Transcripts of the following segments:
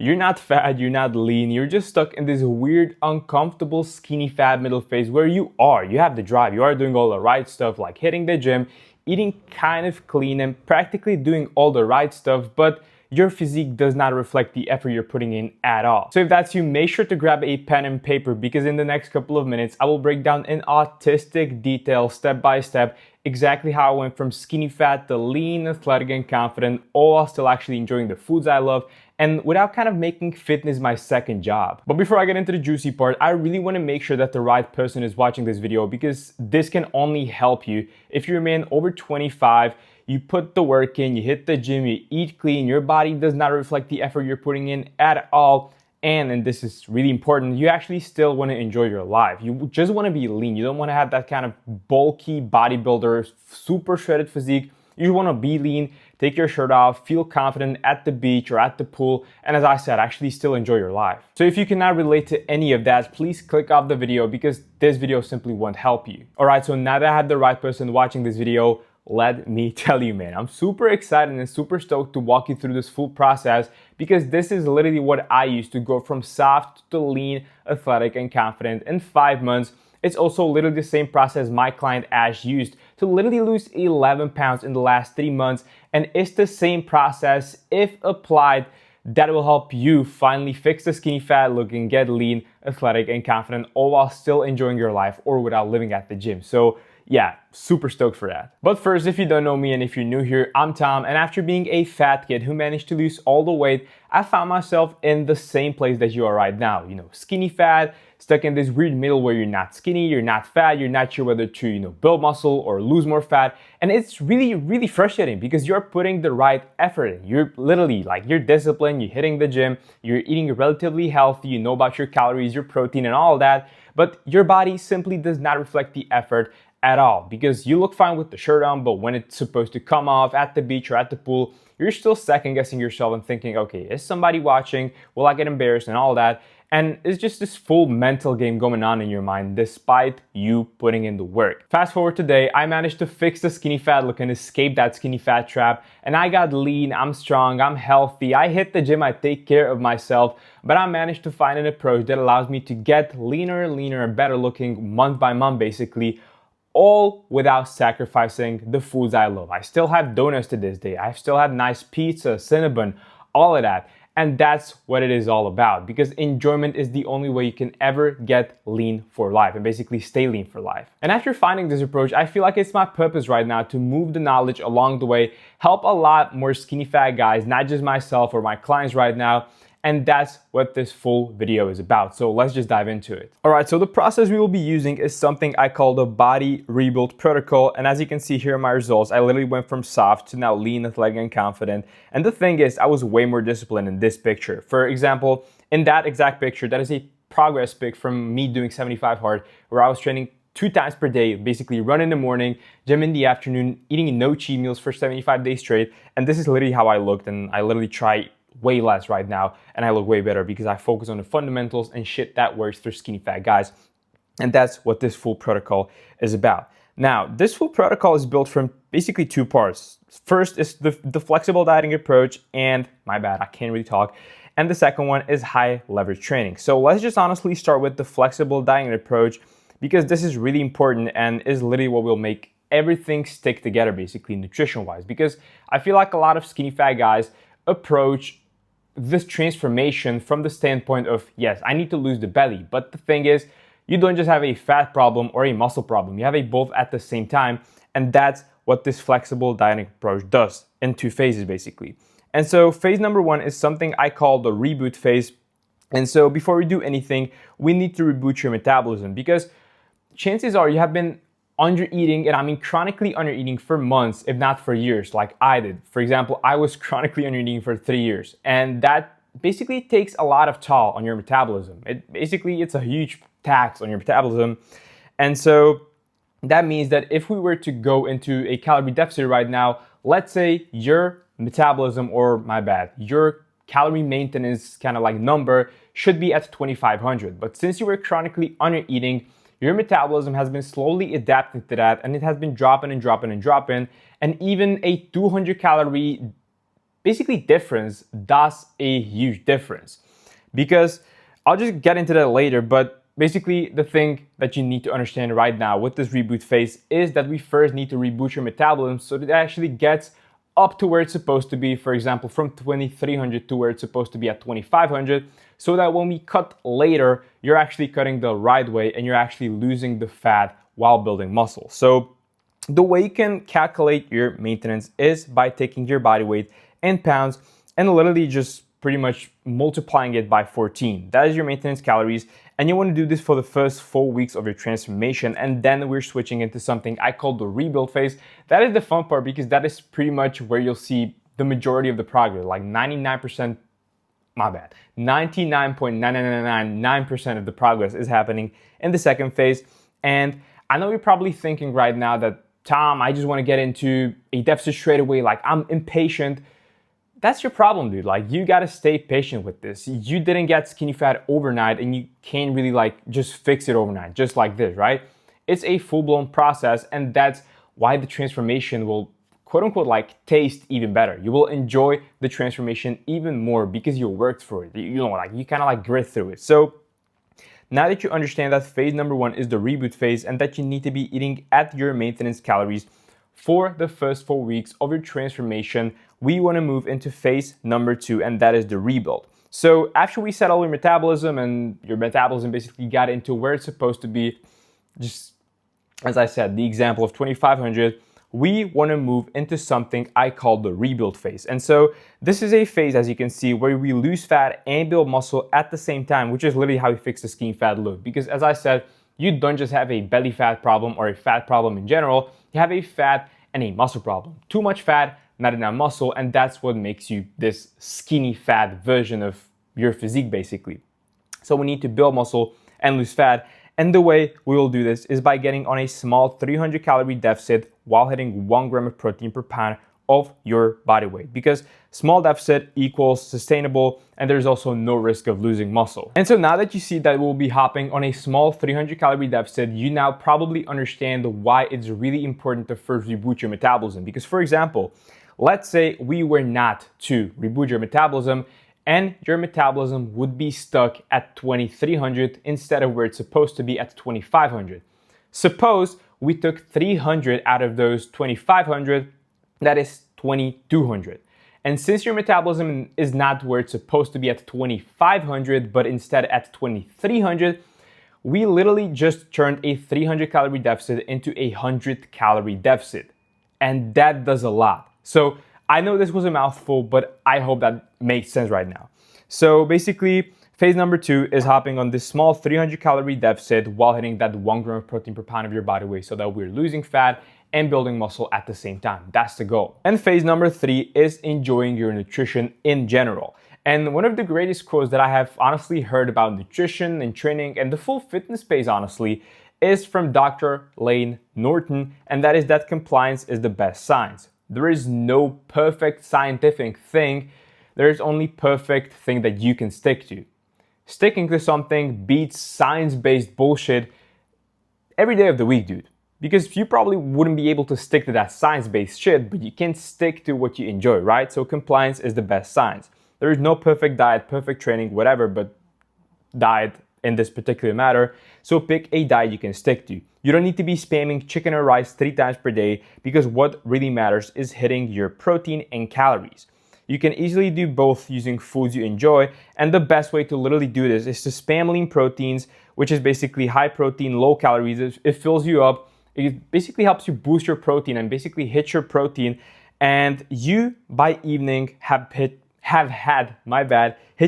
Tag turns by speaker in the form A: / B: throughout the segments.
A: You're not fat, you're not lean, you're just stuck in this weird, uncomfortable, skinny fat middle phase where you have the drive, you are doing all the right stuff like hitting the gym, eating kind of clean, and practically doing all the right stuff, but your physique does not reflect the effort you're putting in at all. So if that's you, make sure to grab a pen and paper because in the next couple of minutes, I will break down in autistic detail, step by step, exactly how I went from skinny fat to lean, athletic, and confident, all while still actually enjoying the foods I love and without kind of making fitness my second job. But before I get into the juicy part, I really want to make sure that the right person is watching this video because this can only help you if you're a man over 25, you put the work in, you hit the gym, you eat clean, your body does not reflect the effort you're putting in at all. And this is really important, you actually still want to enjoy your life. You just want to be lean. You don't want to have that kind of bulky bodybuilder, super shredded physique. You want to be lean, take your shirt off, feel confident at the beach or at the pool, and as I said, actually still enjoy your life. So if you cannot relate to any of that, please click off the video because this video simply won't help you. Alright, so now that I have the right person watching this video, let me tell you, man, I'm super excited and super stoked to walk you through this full process because this is literally what I used to go from soft to lean, athletic, and confident in 5 months. It's also literally the same process my client Ash used to literally lose 11 pounds in the last 3 months. And it's the same process, if applied, that will help you finally fix the skinny fat look and get lean, athletic, and confident, all while still enjoying your life or without living at the gym. So yeah, super stoked for that. But first, if you don't know me and if you're new here, I'm Tom, and after being a fat kid who managed to lose all the weight, I found myself in the same place that you are right now. You know, skinny fat, stuck in this weird middle where you're not skinny, you're not fat, you're not sure whether to, build muscle or lose more fat. And it's really, really frustrating because you're putting the right effort in. You're literally you're disciplined, you're hitting the gym, you're eating relatively healthy, you know about your calories, your protein, and all that. But your body simply does not reflect the effort at all because you look fine with the shirt on, but when it's supposed to come off at the beach or at the pool, you're still second guessing yourself and thinking, okay, is somebody watching? Will I get embarrassed and all that? And it's just this full mental game going on in your mind despite you putting in the work. Fast forward today, I managed to fix the skinny fat look and escape that skinny fat trap. And I got lean, I'm strong, I'm healthy, I hit the gym, I take care of myself. But I managed to find an approach that allows me to get leaner, and better looking month by month basically, all without sacrificing the foods I love. I still have donuts to this day. I still have nice pizza, Cinnabon, all of that. And that's what it is all about because enjoyment is the only way you can ever get lean for life and basically stay lean for life. And after finding this approach, I feel like it's my purpose right now to move the knowledge along the way, help a lot more skinny fat guys, not just myself or my clients right now. And that's what this full video is about. So let's just dive into it. All right, so the process we will be using is something I call the body rebuild protocol. And as you can see here in my results, I literally went from soft to now lean, athletic, and confident. And the thing is, I was way more disciplined in this picture. For example, in that exact picture, that is a progress pic from me doing 75 hard, where I was training 2 times per day, basically run in the morning, gym in the afternoon, eating no cheat meals for 75 days straight. And this is literally how I looked. And I literally try way less right now and I look way better because I focus on the fundamentals and shit that works for skinny fat guys. And that's what this full protocol is about. Now, this full protocol is built from basically 2 parts. First is the flexible dieting approach, and my bad, I can't really talk. And the second one is high leverage training. So let's just honestly start with the flexible dieting approach because this is really important and is literally what will make everything stick together basically nutrition wise. Because I feel like a lot of skinny fat guys approach this transformation from the standpoint of, yes, I need to lose the belly. But the thing is, you don't just have a fat problem or a muscle problem. You have a both at the same time. And that's what this flexible dieting approach does in 2 phases, basically. And so phase number 1 is something I call the reboot phase. And so before we do anything, we need to reboot your metabolism because chances are you have been under-eating, and I mean chronically under-eating for months, if not for years, like I did. For example, I was chronically under-eating for 3 years, and that basically takes a lot of toll on your metabolism. It's a huge tax on your metabolism. And so that means that if we were to go into a calorie deficit right now, let's say your metabolism, or my bad, your calorie maintenance kind of number should be at 2,500. But since you were chronically under-eating, your metabolism has been slowly adapting to that, and it has been dropping. And even a 200 calorie basically difference does a huge difference. Because I'll just get into that later, but basically the thing that you need to understand right now with this reboot phase is that we first need to reboot your metabolism so that it actually gets up to where it's supposed to be, for example, from 2300 to where it's supposed to be at 2500, so that when we cut later, you're actually cutting the right way and you're actually losing the fat while building muscle. So the way you can calculate your maintenance is by taking your body weight in pounds and literally just pretty much multiplying it by 14. That is your maintenance calories. And you want to do this for the first 4 weeks of your transformation. And then we're switching into something I call the rebuild phase. That is the fun part because that is pretty much where you'll see the majority of the progress, like 99.9999% of the progress is happening in the second phase. And I know you're probably thinking right now that, Tom, I just want to get into a deficit straight away. Like, I'm impatient. That's your problem, dude. Like, you got to stay patient with this. You didn't get skinny fat overnight and you can't really like just fix it overnight, just like this, right? It's a full-blown process, and that's why the transformation will, quote unquote, like taste even better. You will enjoy the transformation even more because you worked for it. You know, like you kind of like grit through it. So now that you understand that phase number 1 is the reboot phase and that you need to be eating at your maintenance calories for the first 4 weeks of your transformation, we want to move into phase number 2, and that is the rebuild. So after we settle your metabolism and your metabolism basically got into where it's supposed to be, just as I said, the example of 2500, we want to move into something I call the rebuild phase. And so this is a phase, as you can see, where we lose fat and build muscle at the same time, which is literally how we fix the skinny fat look. Because as I said, you don't just have a belly fat problem or a fat problem in general, you have a fat and a muscle problem. Too much fat, not enough muscle, and that's what makes you this skinny fat version of your physique basically. So we need to build muscle and lose fat, and the way we will do this is by getting on a small 300 calorie deficit while hitting 1 gram of protein per pound of your body weight, because small deficit equals sustainable and there's also no risk of losing muscle. And so now that you see that we'll be hopping on a small 300 calorie deficit, you now probably understand why it's really important to first reboot your metabolism. Because for example, let's say we were not to reboot your metabolism and your metabolism would be stuck at 2300 instead of where it's supposed to be at 2500. Suppose we took 300 out of those 2500, that is 2200. And since your metabolism is not where it's supposed to be at 2500, but instead at 2300, we literally just turned a 300 calorie deficit into a 100 calorie deficit. And that does a lot. So I know this was a mouthful, but I hope that makes sense right now. So basically, phase number 2 is hopping on this small 300 calorie deficit while hitting that 1 gram of protein per pound of your body weight so that we're losing fat and building muscle at the same time. That's the goal. And phase number 3 is enjoying your nutrition in general. And one of the greatest quotes that I have honestly heard about nutrition and training and the full fitness space honestly is from Dr. Lane Norton, and that is that compliance is the best science. There is no perfect scientific thing. There is only perfect thing that you can stick to. Sticking to something beats science-based bullshit every day of the week, dude. Because you probably wouldn't be able to stick to that science-based shit, but you can stick to what you enjoy, right? So compliance is the best science. There is no perfect diet, perfect training, whatever, but diet in this particular matter. So pick a diet you can stick to. You don't need to be spamming chicken or rice 3 times per day, because what really matters is hitting your protein and calories. You can easily do both using foods you enjoy, and the best way to literally do this is to spam lean proteins, which is basically high protein, low calories. It fills you up. It basically helps you boost your protein and basically hit your protein, and you by evening have hit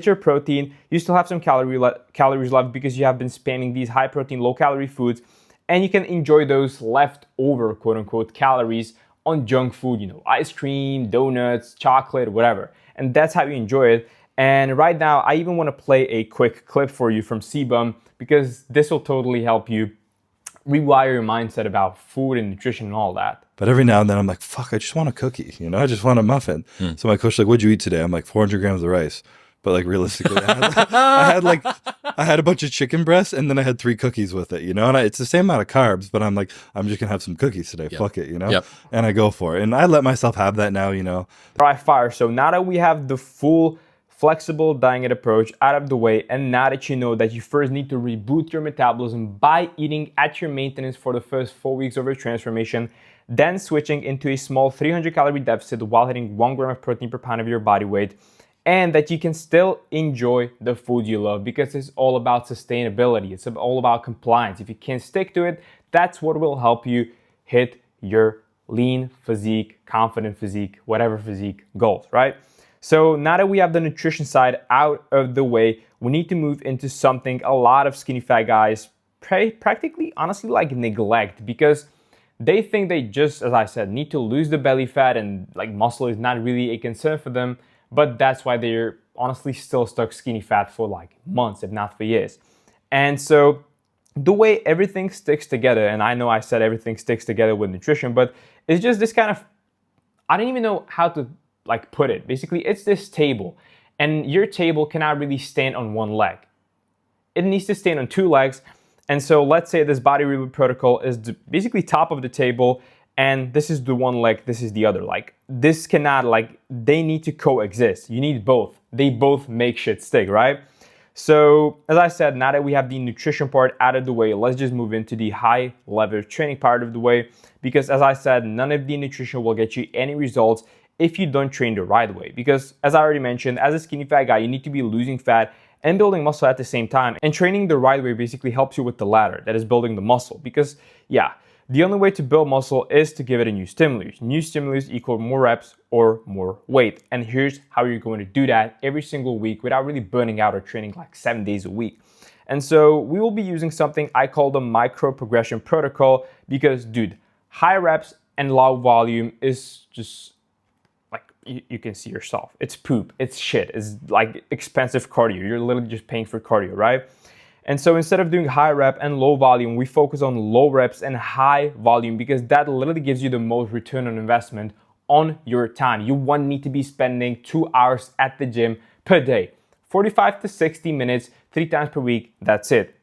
A: your protein. You still have some calories left because you have been spamming these high protein, low calorie foods, and you can enjoy those leftover quote unquote calories on junk food, you know, ice cream, donuts, chocolate, whatever. And that's how you enjoy it. And right now, I even want to play a quick clip for you from CBum because this will totally help you rewire your mindset about food and nutrition and all that.
B: But every now and then I'm like, fuck, I just want a cookie, you know, I just want a muffin. So my coach's like, what'd you eat today? I'm like, 400 grams of rice. But like realistically, I had a bunch of chicken breasts and then I had 3 cookies with it, you know. And it's the same amount of carbs, but I'm like, I'm just gonna have some cookies today.
C: Yep.
B: Fuck it, you know.
C: Yep.
B: And I go for it, and I let myself have that now, you know.
A: Dry fire. So now that we have the full flexible diet approach out of the way, and now that you know that you first need to reboot your metabolism by eating at your maintenance for the first 4 weeks of your transformation, then switching into a small 300 calorie deficit while hitting 1 gram of protein per pound of your body weight, and that you can still enjoy the food you love, because it's all about sustainability. It's all about compliance. If you can stick to it, that's what will help you hit your lean physique, confident physique, whatever physique goals, right? So now that we have the nutrition side out of the way, we need to move into something a lot of skinny fat guys practically, honestly, like neglect, because they think they just, as I said, need to lose the belly fat, and like muscle is not really a concern for them. But that's why they're honestly still stuck skinny fat for like months, if not for years. And so the way everything sticks together, and I know I said everything sticks together with nutrition, but it's just this kind of, I don't even know how to like put it. Basically, it's this table, and your table cannot really stand on one leg. It needs to stand on 2 legs. And so let's say this body reboot protocol is basically top of the table, and this is the one leg, this is the other. Like, this cannot, like, they need to coexist. You need both. They both make shit stick, right? So, as I said, now that we have the nutrition part out of the way, let's just move into the high level training part of the way. Because as I said, none of the nutrition will get you any results if you don't train the right way. Because as I already mentioned, as a skinny fat guy, you need to be losing fat and building muscle at the same time. And training the right way basically helps you with the latter, that is building the muscle. Because yeah, the only way to build muscle is to give it a new stimulus. New stimulus equal more reps or more weight. And here's how you're going to do that every single week without really burning out or training like 7 days a week. And so we will be using something I call the micro progression protocol, because dude, high reps and low volume is just like, you can see yourself. It's poop, it's shit, it's like expensive cardio. You're literally just paying for cardio, right? And so instead of doing high rep and low volume, we focus on low reps and high volume, because that literally gives you the most return on investment on your time. You won't need to be spending 2 hours at the gym per day. 45 to 60 minutes, 3 times per week, that's it.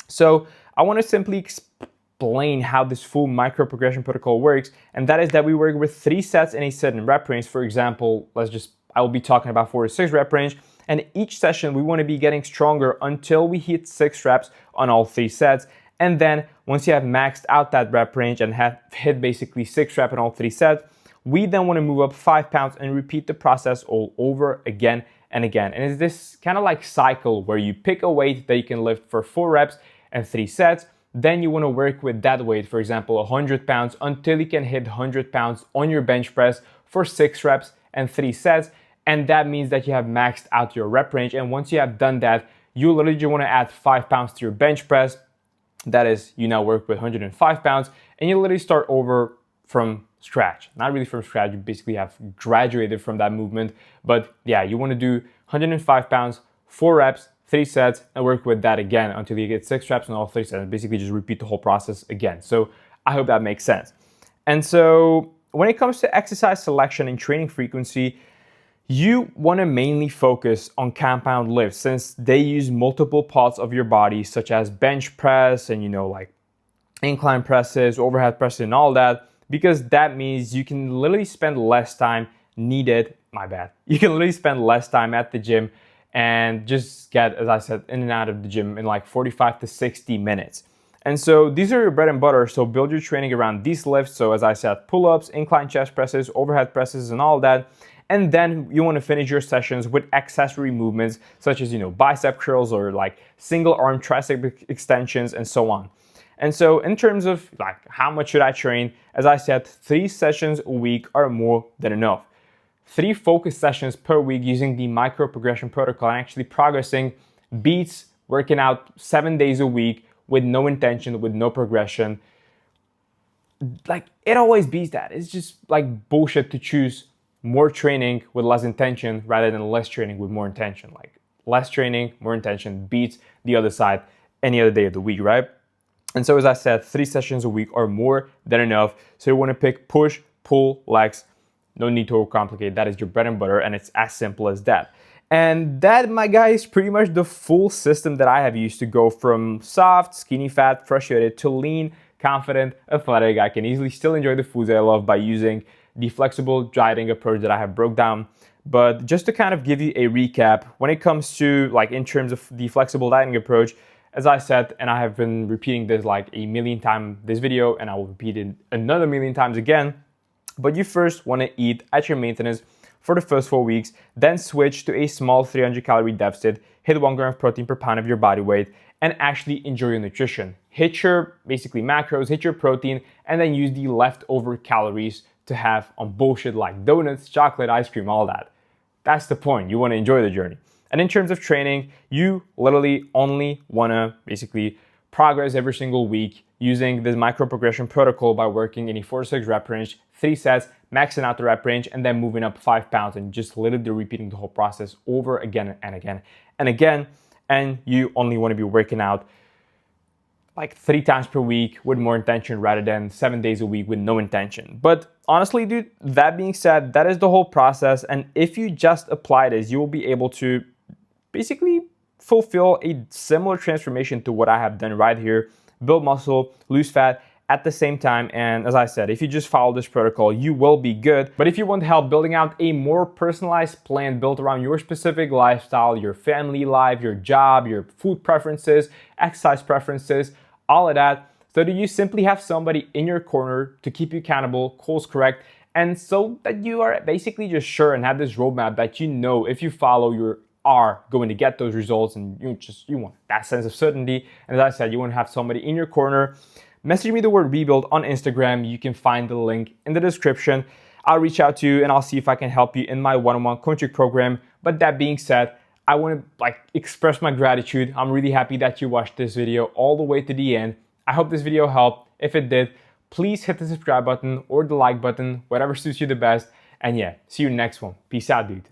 A: So I want to simply explain how this full micro progression protocol works, and that is that we work with 3 sets in a certain rep range. For example, I will be talking about 4 to 6 rep range. And each session, we want to be getting stronger until we hit 6 reps on all 3 sets. And then once you have maxed out that rep range and have hit basically 6 reps on all 3 sets, we then want to move up 5 pounds and repeat the process all over again and again. And it's this kind of like cycle where you pick a weight that you can lift for 4 reps and 3 sets. Then you want to work with that weight, for example, 100 pounds, until you can hit 100 pounds on your bench press for 6 reps and 3 sets. And that means that you have maxed out your rep range. And once you have done that, you literally just want to add 5 pounds to your bench press. That is, you now work with 105 pounds, and you literally start over from scratch. Not really from scratch, you basically have graduated from that movement. But yeah, you want to do 105 pounds, 4 reps, 3 sets, and work with that again until you get 6 reps on all 3 sets. Basically just repeat the whole process again. So I hope that makes sense. And so when it comes to exercise selection and training frequency, you want to mainly focus on compound lifts, since they use multiple parts of your body, such as bench press and, like incline presses, overhead presses, and all that, because that means you can literally spend less time You can literally spend less time at the gym and just get, as I said, in and out of the gym in like 45 to 60 minutes. And so these are your bread and butter. So build your training around these lifts. So as I said, pull-ups, incline chest presses, overhead presses, and all that. And then you want to finish your sessions with accessory movements such as, bicep curls or like single arm tricep extensions and so on. And so in terms of like how much should I train, as I said, 3 sessions a week are more than enough. 3 focus sessions per week using the micro progression protocol and actually progressing beats working out 7 days a week with no intention, with no progression. Like, it always beats that. It's just like bullshit to choose more training with less intention rather than less training with more intention. Like, less training, more intention beats the other side any other day of the week, right? And so as I said, 3 sessions a week are more than enough. So you want to pick push, pull, legs. No need to overcomplicate. That is your bread and butter, and it's as simple as that. And that, my guy, is pretty much the full system that I have used to go from soft, skinny fat, frustrated to lean, confident, athletic. I can easily still enjoy the foods that I love by using the flexible dieting approach that I have broke down. But just to kind of give you a recap, when it comes to like in terms of the flexible dieting approach, as I said, and I have been repeating this like a million times this video, and I will repeat it another million times again, but you first want to eat at your maintenance for the first 4 weeks, then switch to a small 300 calorie deficit, hit 1 gram of protein per pound of your body weight, and actually enjoy your nutrition. Hit your basically macros, hit your protein, and then use the leftover calories to have on bullshit like donuts, chocolate, ice cream, all that. That's the point. You want to enjoy the journey. And in terms of training, you literally only want to basically progress every single week using this micro progression protocol by working in a 4 to 6 rep range, 3 sets, maxing out the rep range, and then moving up 5 pounds and just literally repeating the whole process over again and again and again. And you only want to be working out like 3 times per week with more intention rather than 7 days a week with no intention. But honestly, dude, that being said, that is the whole process. And if you just apply this, you will be able to basically fulfill a similar transformation to what I have done right here. Build muscle, lose fat at the same time. And as I said, if you just follow this protocol, you will be good. But if you want help building out a more personalized plan built around your specific lifestyle, your family life, your job, your food preferences, exercise preferences, all of that, so that you simply have somebody in your corner to keep you accountable, course correct, and so that you are basically just sure and have this roadmap that you know if you follow, you are going to get those results, and you want that sense of certainty. And as I said, you want to have somebody in your corner. Message me the word rebuild on Instagram. You can find the link in the description. I'll reach out to you and I'll see if I can help you in my one-on-one coaching program. But that being said, I want to express my gratitude. I'm really happy that you watched this video all the way to the end. I hope this video helped. If it did, please hit the subscribe button or the like button, whatever suits you the best. And yeah, see you next one. Peace out, dude.